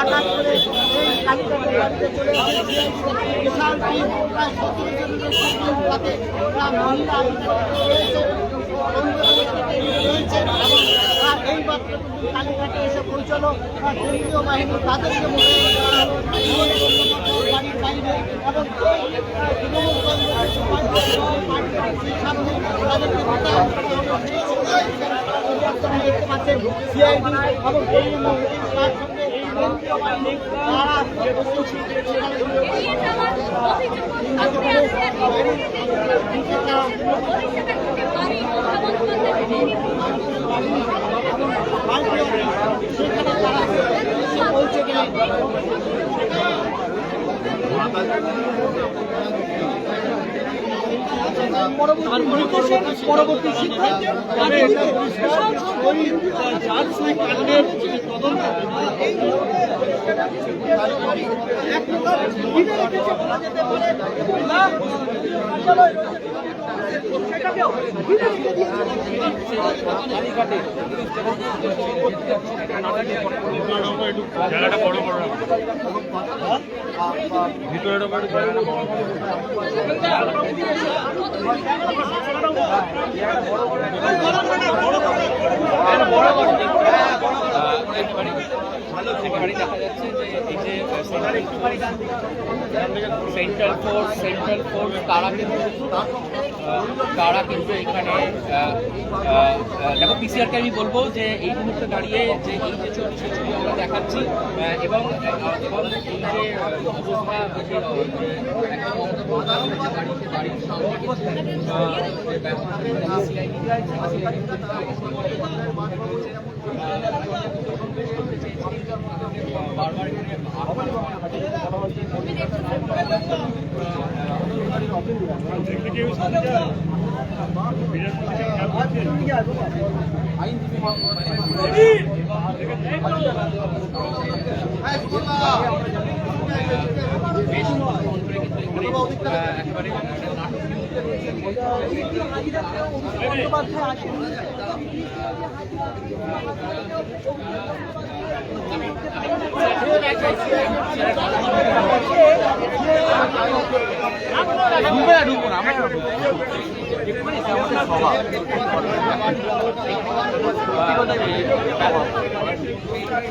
হঠাৎ করে এই কালীঘাটের বাড়িতে চলে এসেছে বিশাল টিম, প্রায় 17 জনের টিম, তাতে মহিলা রয়েছেন, এই মাত্র কিন্তু কালীঘাটে এসে পৌঁছলো কেন্দ্রীয় বাহিনী, তাদেরকে বাড়ির বাইরে এবং তৃণমূল কংগ্রেসের সামনে তাদেরকে দেখতে পাচ্ছেন সিআইডি এবং তার সঙ্গে কেন্দ্রীয় বাহিনী তারা সেখানে তারা পৌঁছে গেলেন। পরবর্তী সিদ্ধান্তে জায়গাটা বড় বড় ভিতরে একেবারেই দেখা যাচ্ছে যে এই যে সেন্ট্রাল ফোর্স তারা কিন্তু এখানে দেখো পিসিআরকে আমি বলবো যে এই মুহূর্তে দাঁড়িয়ে যে এই যে ছবি সেই ছবি আমরা দেখাচ্ছি এবং এই যে অবস্থা বাড়ির বারবার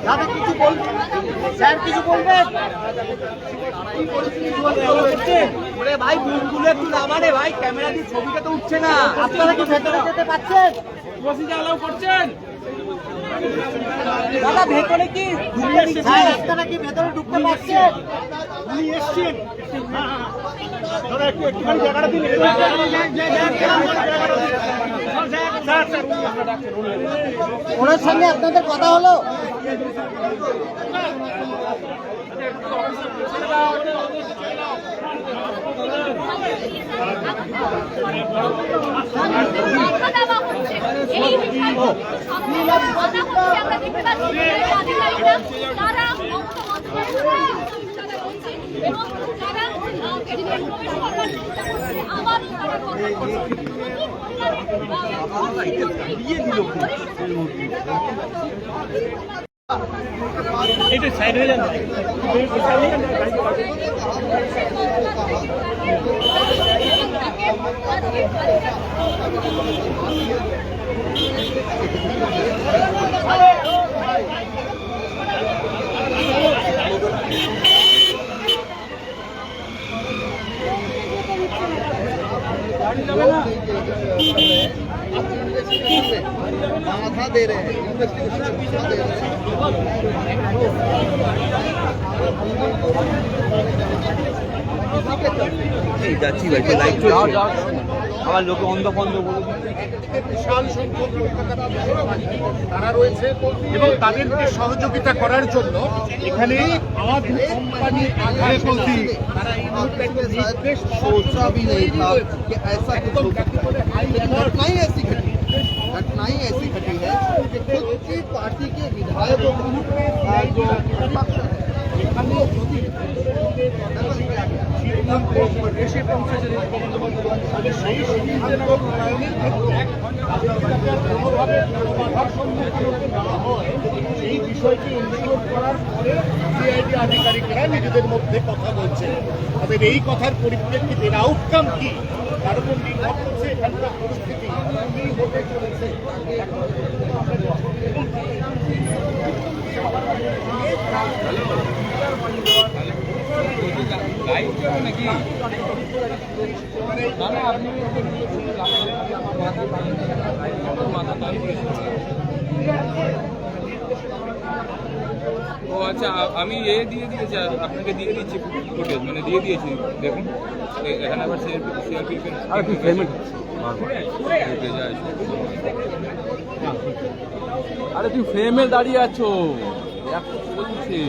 দাদা কিছু বলবেন, স্যার কিছু বলবেন? ভাই বুলবুলে একটু নামানে ভাই, ক্যামেরা দিয়ে ছবিটা তো উঠছে না। আপনারা কি ভেতরে যেতে পারছেন? প্রসিজার অ্যালাউ করছেন? দাদা ভেতরে কি আপনারা কি ভেতরে ঢুকতে পারছেন? উনি এসছেন, একটুখানি জায়গাটা দিন। ওনার সঙ্গে আপনাদের কথা হলো? এটা সাইড হয়ে যাবে। बाधा दे रहे हैं, इन्वेस्टिगेशन दे रहे हैं। যাচ্ছি ভাই, লাইট চলছে, আমার লোকে অন্ধ বন্ধ বলে বিশাল সংখ্যক তারা রয়েছে এবং তাদেরকে সহযোগিতা করার জন্য এখানে আমাদের কোম্পানি তারা এই মুহূর্তে নির্দেশ सोचा भी नहीं था कि ऐसा कुछ हो सकता है। घटनाएं ऐसी घटी है कि खुद की पार्टी के विधायकों को जो विपक्ष है দেশে পৌঁছেছে সেই সিদ্ধান্ত প্রণয়নের ক্ষেত্রে কোনোভাবে বাধার সম্মুখীন না হয় সেই বিষয়টি ইনশিওর করার পরে সিআইডি আধিকারিকরা নিজেদের মধ্যে কথা বলছে। তাদের এই কথার পরিপ্রেক্ষিতে আউটকাম কি তার উপর নির্ভর করছে এখানকার পরিস্থিতি কি হতে চলেছে। ও আচ্ছা, আমি দিয়ে দিয়েছি, আপনাকে দিয়ে দিচ্ছি ফুটেজ, মানে দিয়ে দিয়েছি, দেখুন এখানে আবার সিআরপি আরে তুই ফ্রেমে দাঁড়িয়ে আছো, বলছি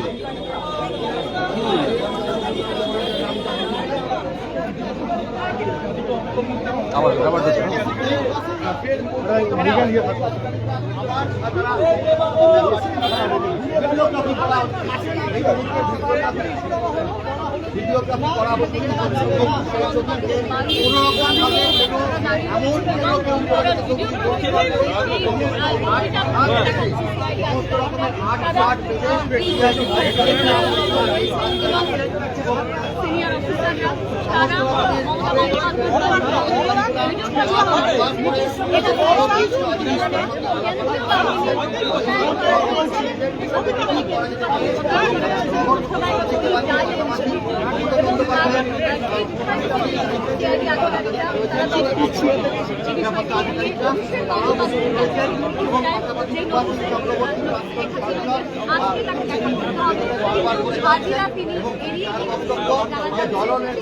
আবার ভিডিওগ্রাফি করাবো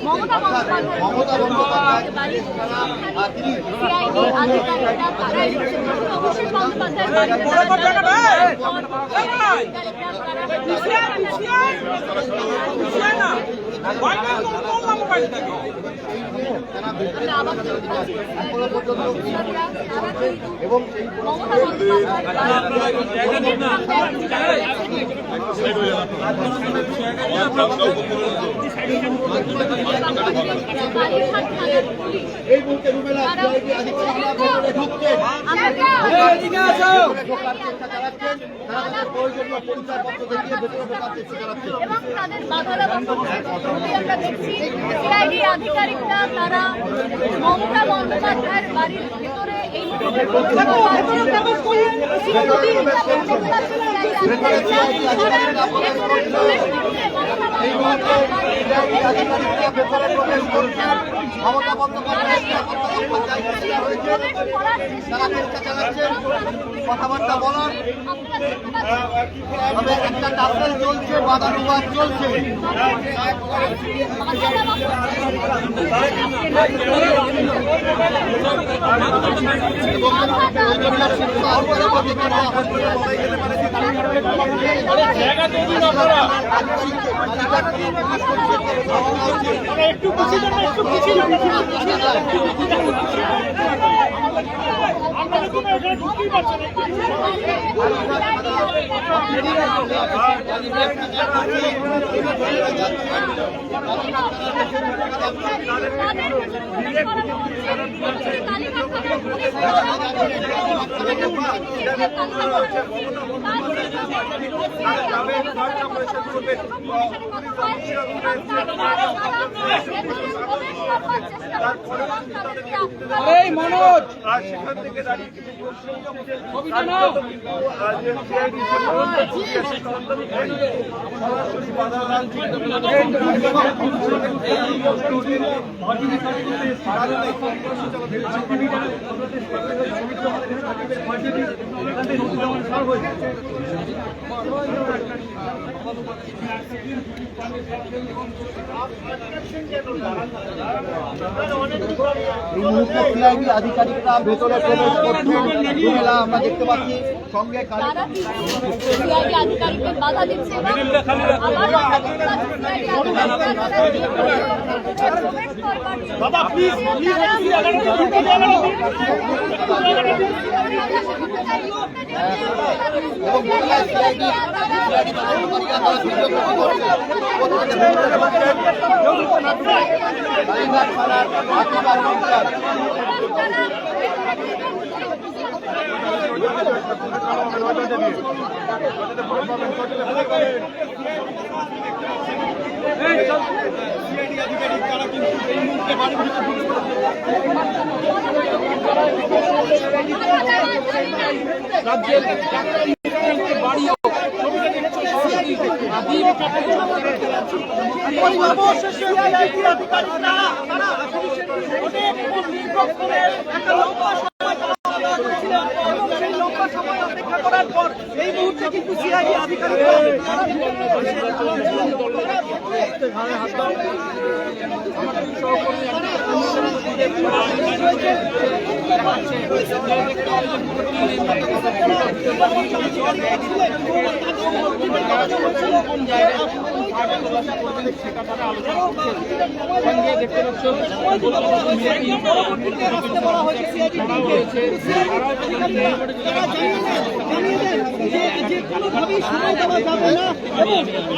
মমতা এবং এই মুহূর্তে রুমেলা সিআইডি আধিকারিকরা ভেতরে ঢুকছেন, ঢোকার চেষ্টা চালাচ্ছেন, তারা তাদের প্রয়োজনীয় পরিচয়পত্র দেখিয়ে ভেতরে ঢোকার চেষ্টা চালাচ্ছেন। এবং তাদের বাধারা আমরা দেখছি সিআইডি আধিকারিকরা তারা মমতা বন্দ্যোপাধ্যায়ের বাড়ির ভেতরে এই এই মুহূর্তে সিআইডি আধিকারিকরা ভেতরে প্রবেশ করছেন। মমতা বন্দ্যোপাধ্যায়ের তারা চেষ্টা চালাচ্ছেন কথাবার্তা বলার, তবে একটা টাসেল চলছে, বাদানুবাদ চলছে। একটু পিছিয়ে যান, একটু পিছিয়ে যান। আপনারা কোনো এখানে ঢুকতেই পারছেন না। এই মনোজ সেখান থেকে দাঁড়িয়ে কিছু এই মুহূর্তে সিআইডি আধিকারিকরা ভেতরে প্রবেশ করছেন। রুমেলা আমরা দেখতে পাচ্ছি সঙ্গে সিআইডি আধিকারিকদের বাধা দিচ্ছে এবং বাবা প্লিজ এবং মহিলা সিআইডি ভিডিও রাজ্যের বাড়িও ছবিটা দেখছো অবশেষে সিআইডি আধিকারিকরা তারা অনেক নির্ভর করে একটা লম্বা সময় তারা করেছিলেন এবং সেই লম্বা সময় অপেক্ষা করার পর এই মুহূর্তে কিন্তু সিআইডি আধিকারিকরা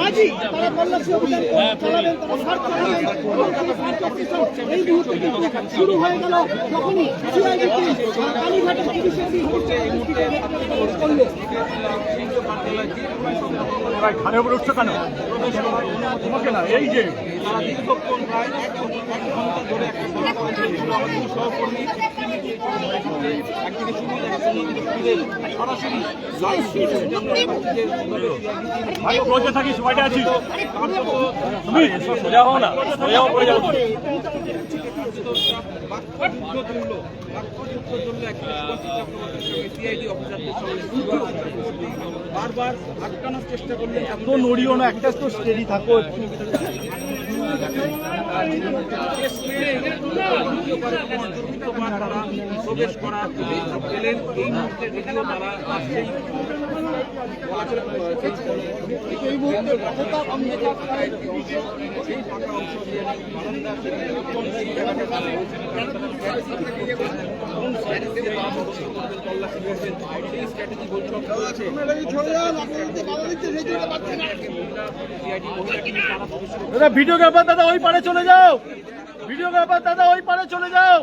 আজই তারা তল্লাশি অভিযান চালাবেন, তারা সার্চ চালাবেন এবং তারা সার্চ অপারেশন এই মুহূর্তে শুরু হয়ে গেল যখনই সিআইডি কালীঘাটের পুলিশের করলো। ঘাড়ে উপরে উঠছো কেন? তোমাকে না, এই যে ভাই রোজে থাকিস, বাইরে আছিস তুমি, সোজা হও না, সোজা হও, পড়ে যাবো। বারবার আটকানোর চেষ্টা করলে এত নড়িও না, একটা তো স্টেডি থাকো। প্রবেশ করার পেলেন এই মুহূর্তে যদিও তারা সেই এই মুহূর্তে কতটা সেই ফাঁকা অংশ দিয়ে দাদা ভিডিওগ্রাফার দাদা ওই পারে চলে যাও, ভিডিওগ্রাফার দাদা ওই পারে চলে যাও,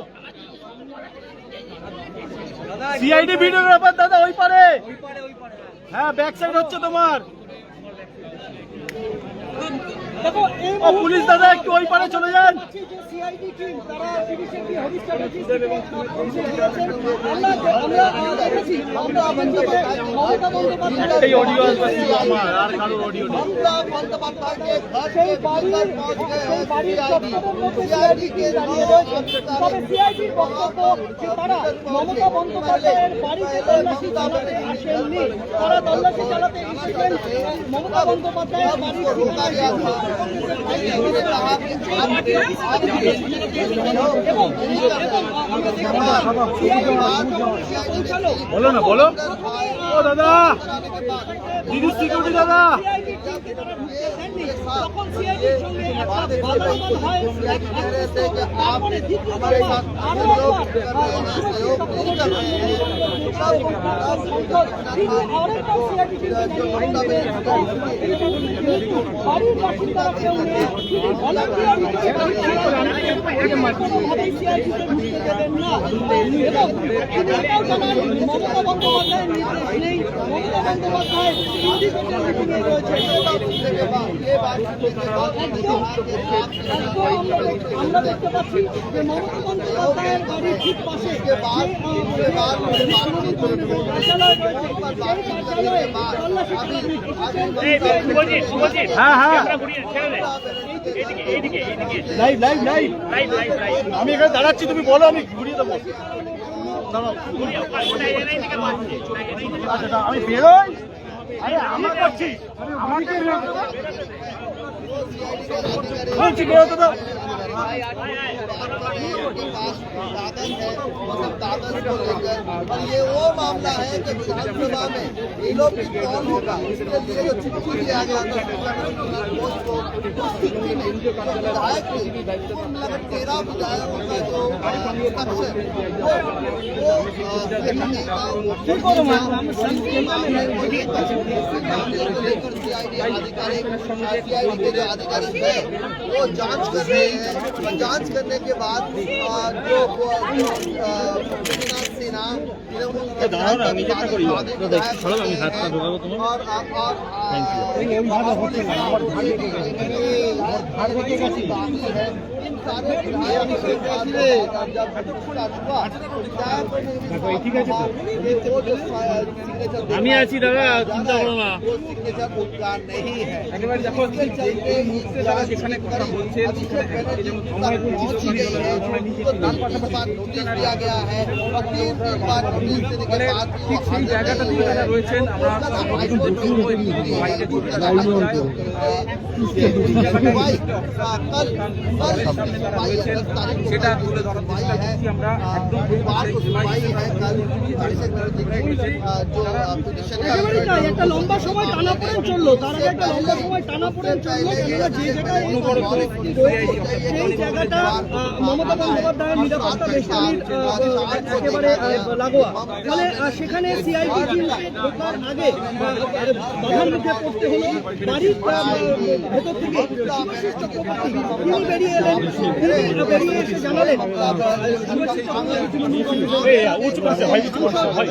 সিআইডি ভিডিওগ্রাফার দাদা ওই পারে, হ্যাঁ ব্যাক সাইড হচ্ছে তোমার। দেখো এই ও পুলিশ দাদা একটু ওই পারে চলে যান। সিআইডি টিম তারা পুলিশের কি হরিষ্ঠা আমরা দেখেছি মমতা বন্দ্যোপাধ্যায় এই অডিও আসবে আমার আর কারো অডিও নেই। ममता बंदोपाध्याय के घर সেই के বাড়ির भीतर पहुंच गए हैं বাড়ির सीआईडी। চত্বরের মধ্যে सीआईडी के দাঁড়িয়ে রয়েছে। তবে সিআইডির বক্তব্য যে তারা মমতা বন্দ্যোপাধ্যায়ের বাড়িতে তল্লাশি চালাতে আসেননি, তারা তল্লাশি চালাতে এসেছিলেন মমতা বন্দ্যোপাধ্যায়ের বাড়ির रोका गया था। उन्होंने कहा कि বলো না, বলো। ও দাদা, দিদি সিকিউরিটি দাদা, তখন সিআইডির সঙ্গে একটা বাদানুবাদ হয়। তারপরে দ্বিতীয়বার আরো বাড়ির বাসিন্দারা কেউ নেই, কোনোভাবেই সিআইডিতে ঢুকতে দেবেন না এবং তিনি এটাও জানান মমতা বন্দ্যোপাধ্যায়ের নির্দেশ নেই, মমতা বন্দ্যোপাধ্যায় মিটিংয়ে রয়েছে। আমরা দেখতে পাচ্ছি যে মমতা বন্দ্যোপাধ্যায়ের বাড়ির ঠিক পাশে যে কার্যালয় রয়েছে, সেই কার্যালয়ে তল্লাশি চালাতে এসেছেন। হ্যাঁ হ্যাঁ, লাইভ লাইভ লাইভ, আমি এখানে দাঁড়াচ্ছি, তুমি বলো, আমি ঘুরিয়ে দেবো। আচ্ছা আমি বেরোই, আরে আমি করছি, আমাকে বলছি বেরোতে দাও। ताकत को लेकर और ये वो मामला है कि विधानसभा में ये लोग भी कौन होगा, इसके लिए जो चिट्ठी दिया गया था उस चिट्ठी में विधायक को 13 विधायकों का जो स्ट्रक्चर सीआईडी के जो अधिकारी है वो जांच कर रहे हैं। जांच करने के बाद जो सिन्हा सारे विधायक के बाद जब पूछताछ हुआ ये वो जो सिग्नेचर আমি আছি দাদা, চিন্তা করো না। वो सिग्नेचर उनका नहीं है। একেবারে দেখো इसके चलते তারা যেখানে কথা বলছেন पहुंच ही गई है, तो 3 बार नोटिस दिया गया है और 3 बार नोटिस देने के बाद ঠিক সেই জায়গাটাতেই তারা রয়েছেন। আমরা সেটা তুলে ধরার চেষ্টা করছি আমরা একদম একেবারেই তাই, একটা লম্বা সময় টানাপোড়েন চললো, তার আগে একটা লম্বা সময় টানাপোড়েন চললো, কেননা যে জায়গায় সেই জায়গাটা মমতা বন্দ্যোপাধ্যায়ের নিরাপত্তা বেষ্টনীর একেবারে লাগোয়া। ফলে সেখানে সিআইডি টিমকে ঢোকার আগে বাধার মুখে পড়তে হলো। বাড়ির ভেতর থেকে শিবশিষ্ট প্রভাতী তিনি বেরিয়ে এলেন, তিনি বেরিয়ে এসে জানালেন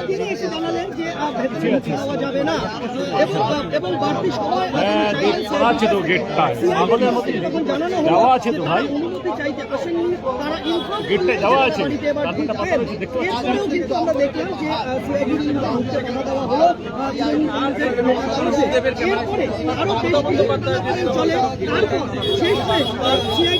তিনি এসে জানালেন যে ভেতরে ঢুকতে দেওয়া যাবে না এবং বাড়তি সময় যখন জানানো হলো যে তারা অনুমতি চাইতে আসেননি, তারা বাড়িতে এবার ঢুকবেন। এরপরেও কিন্তু আমরা দেখলাম যে সিআইডি ঢুকতে বাধা দেওয়া হলো। এরপরে আরো বেশ কিছু চলে, তারপর শেষমেশ